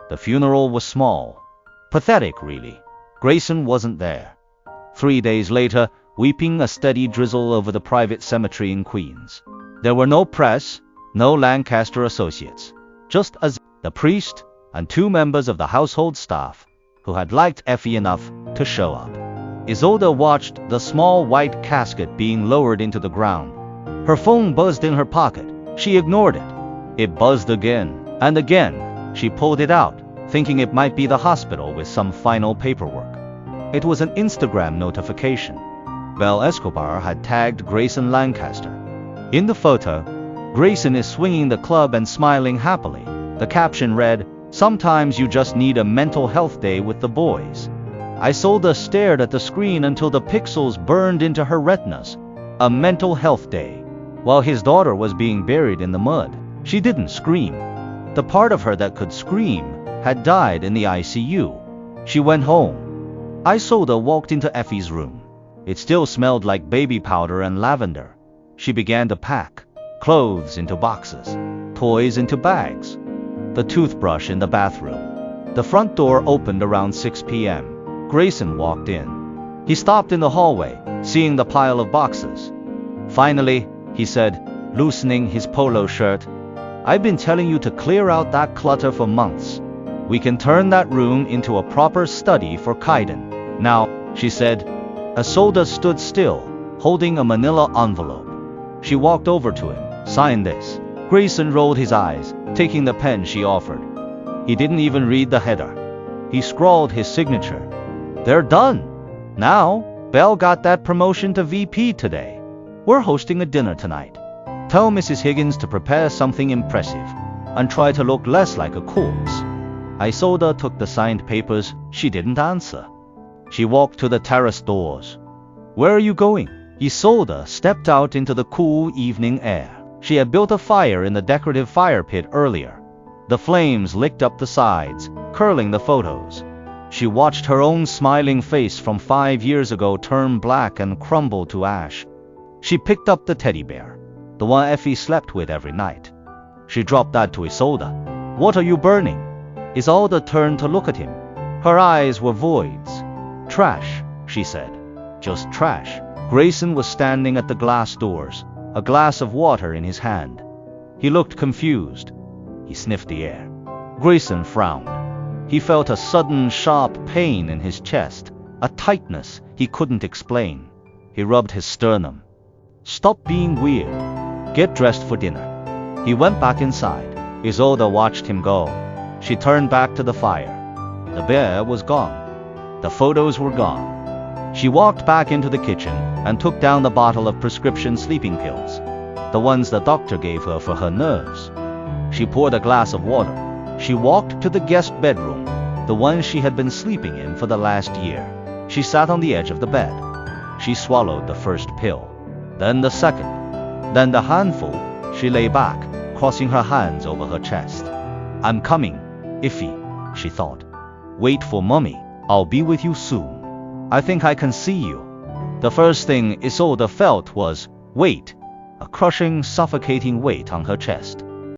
The funeral was small. Pathetic, really. Grayson wasn't there. 3 days later, weeping a steady drizzle over the private cemetery in Queens. There were no press, no Lancaster associates. Just as the priest and 2 members of the household staff who had liked Effie enough to show up. Isolde watched the small white casket being lowered into the ground. Her phone buzzed in her pocket. She ignored it. It buzzed again and again. She pulled it out, thinking it might be the hospital with some final paperwork. It was an Instagram notification. Belle Escobar had tagged Grayson Lancaster. In the photo, Grayson is swinging the club and smiling happily. The caption read, "Sometimes you just need a mental health day with the boys." Isolde stared at the screen until the pixels burned into her retinas. A mental health day. While his daughter was being buried in the mud, she didn't scream. The part of her that could scream had died in the ICU. She went home. Isolde walked into Effie's room. It still smelled like baby powder and lavender. She began to pack. Clothes into boxes. Toys into bags. The toothbrush in the bathroom. The front door opened around 6 p.m. Grayson walked in. He stopped in the hallway, seeing the pile of boxes. "Finally," he said, loosening his polo shirt. "I've been telling you to clear out that clutter for months. We can turn that room into a proper study for Kaiden. Now," she said. Isolde stood still, holding a manila envelope. She walked over to him. "Sign this." Grayson rolled his eyes, taking the pen she offered. He didn't even read the header. He scrawled his signature. "They're done. Now, Belle got that promotion to VP today. We're hosting a dinner tonight. Tell Mrs. Higgins to prepare something impressive and try to look less like a corpse." Isolde took the signed papers. She didn't answer. She walked to the terrace doors. "Where are you going?" Isolde stepped out into the cool evening air. She had built a fire in the decorative fire pit earlier. The flames licked up the sides, curling the photos. She watched her own smiling face from 5 years ago turn black and crumble to ash. She picked up the teddy bear, the one Effie slept with every night. She dropped that to Isolde. "What are you burning?" Isolde turned to look at him. Her eyes were voids. "Trash," she said. "Just trash." Grayson was standing at the glass doors, a glass of water in his hand. He looked confused. He sniffed the air. Grayson frowned. He felt a sudden sharp pain in his chest, a tightness he couldn't explain. He rubbed his sternum. "Stop being weird. Get dressed for dinner." He went back inside. Isolde watched him go. She turned back to the fire. The bear was gone. The photos were gone. She walked back into the kitchen and took down the bottle of prescription sleeping pills, the ones the doctor gave her for her nerves. She poured a glass of water. She walked to the guest bedroom, the one she had been sleeping in for the last year. She sat on the edge of the bed. She swallowed the first pill, then the second, then the handful. She lay back, crossing her hands over her chest. "I'm coming, Effie," she thought. "Wait for Mommy. I'll be with you soon. I think I can see you." The first thing Isolde felt was weight, a crushing, suffocating weight on her chest.